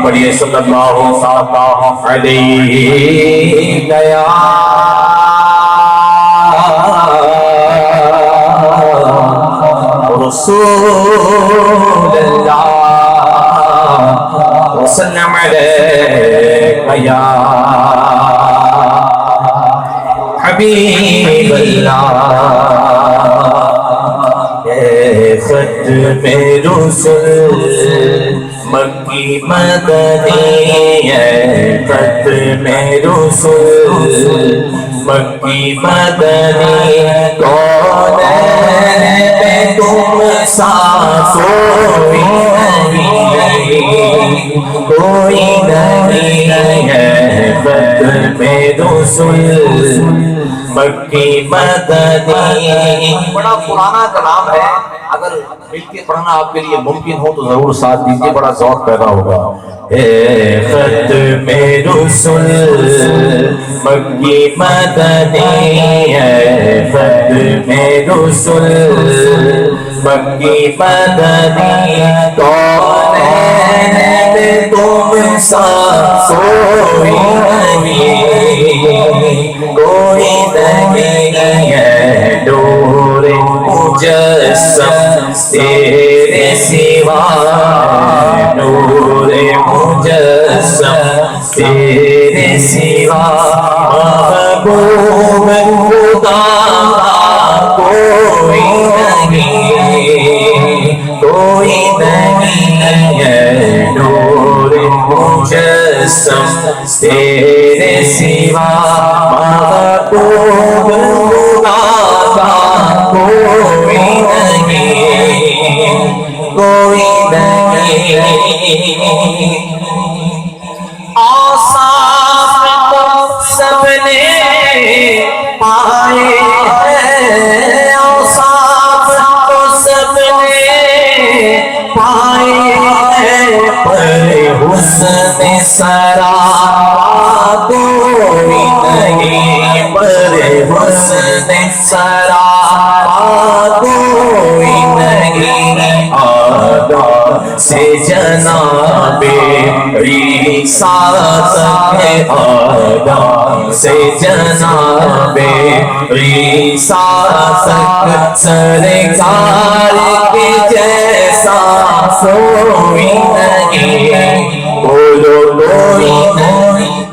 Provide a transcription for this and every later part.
پڑھیے صلی اللہ علیہ یا رسول اللہ وسلم علیہ یا حبیب اللہ ختم رسول مکی مدنی ہے ختم رسول مکی مدنی کونین میں تم سا کوئی نہیں ہے ختم رسول مکی مدنی بڑا پرانا کلام ہے، اگر مل کے پڑھنا آپ کے لیے ممکن ہو تو ضرور ساتھ دیجیے، بڑا ذوق پیدا ہوگا۔ ختم رسول مکی مدنی ہے ختم رسول مکی مدنی کونین میں تم سا کوئی نہیں ہے نور مجسم تیرے سوا نور مجسم تیرے سوا محبوب خدا کوئی نہیں ہے نور مجسم تیرے سوا محبوب خدا کوئی نہیں اوصاف تو سب نے پائے ہیں، اوصاف تو سب نے پائے ہیں، پر حسن سرا کوئی نہیں پر حسن سرا کوئی نہیں آدم سے جناب عیسیٰ تک ہے آدم سے جناب عیسیٰ تک سرکار کے جیسا کوئی نہیں بولو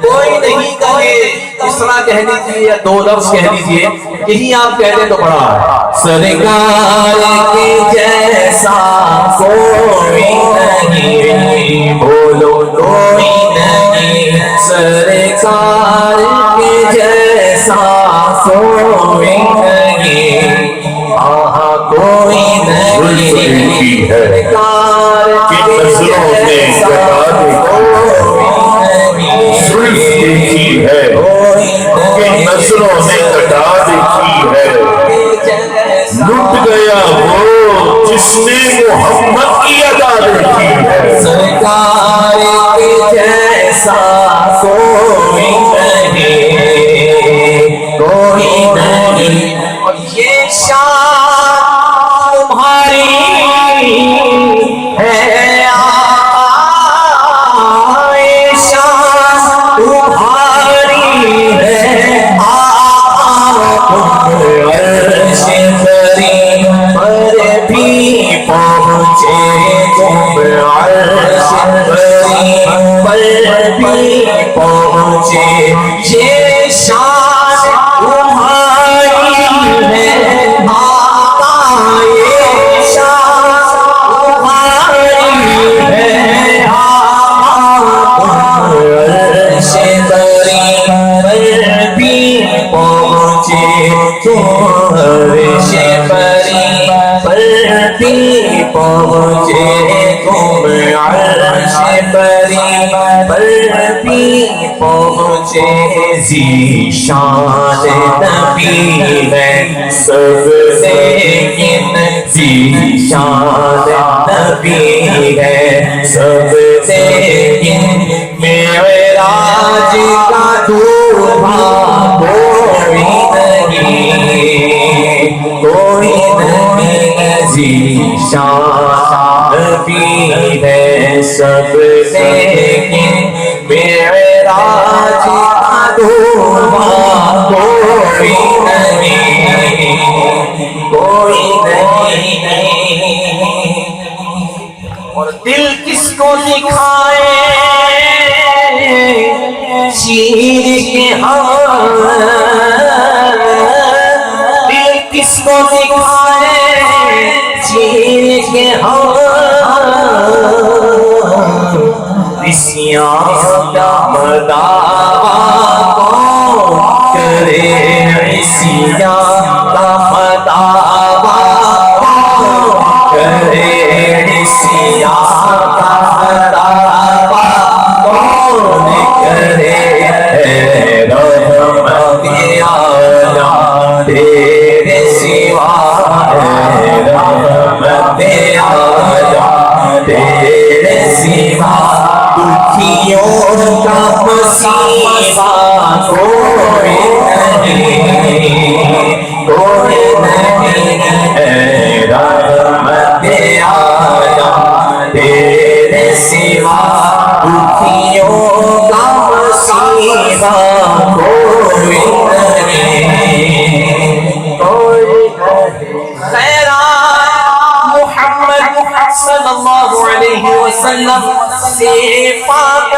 کوئی نہیں کہے، اس طرح کہہ دیجیے یا دو لفظ کہہ دیجیے، یہی آپ کہہ دیں تو بڑا ہے۔ سرکار کے جیسا کوئی نہیں بولو کوئی نہیں سرکار کے جیسا کوئی نہیں کوئی نہیں سرکار کے جیسا نظروں نے کٹا دیکھی ہے لٹ گیا وہ جس نے محمد کی ادا دیکھی ہے سرکار کے جیسا کوئی نہیں اور یہ شان تمہاری ہے، یہ شان تمہاری ہے، عرش کریم پر بھی پہنچے تم عرش کریم پر بھی پہنچے یہ شان تمہاری ہے، یہ شان تمہاری ہے، عرش کریم پر بھی پہنچے تم عرش کریم پر بھی پہنچے تم عرش کریم پر بھی پہنچے ذیشان نبی ہے سب لیکن ذیشان نبی ہے سب لیکن معراج کا دولہا کوئی نہیں ذیشان نبی ہے سب لیکن کو دکھائے چیر کے دل کس کو دکھائے چیر کے عصیان کا مداوا کون کرے عصیان کا مداوا کون کرے عصیان کا مداوا کون کرے رحمت آیا تیرے سوا رحمت آیا تیرے سوا دکھیوں کا مصیبہ کوئی نہیں کوئی نہیں رحمت آیا تیرے سوا دکھیوں کا مصیبہ کوئی نہیں کوئی خیرات محمد صلی اللہ علیہ وسلم سے پاک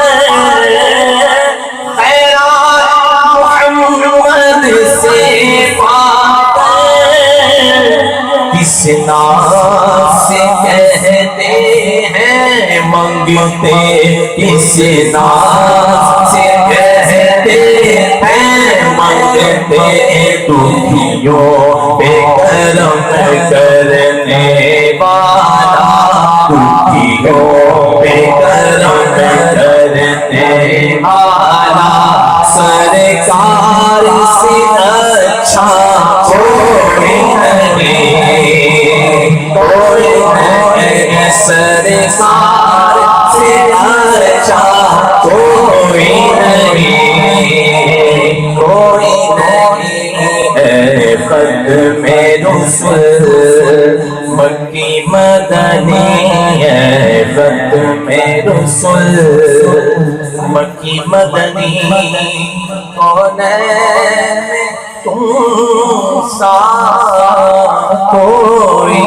خیرات محمد سے پاک کس نام سے کہتے ہیں منگتے کس نام سے کہتے ہیں منگتے دکھیوں پہ کرم کرنے والا دکھیوں پہ کرم کرنے والا سرکار سے اچھا کوئی نہیں کوئی نہیں سرکار سے اچھا کوئی نہیں کوئی نہیں ختم رسل مکی مدنی ختم رسل مکی مدنی کونین میں تم سا کوئی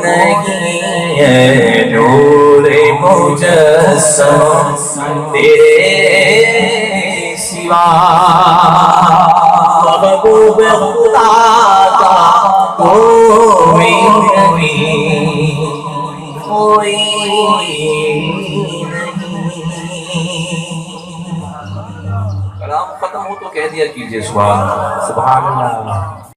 نہیں نور مجسم تیرے سوا محبوب خدا کا کوئی نہیں کوئی کلام ختم ہو تو کہہ دیا کیجئے سبحان اللہ. سبحان اللہ.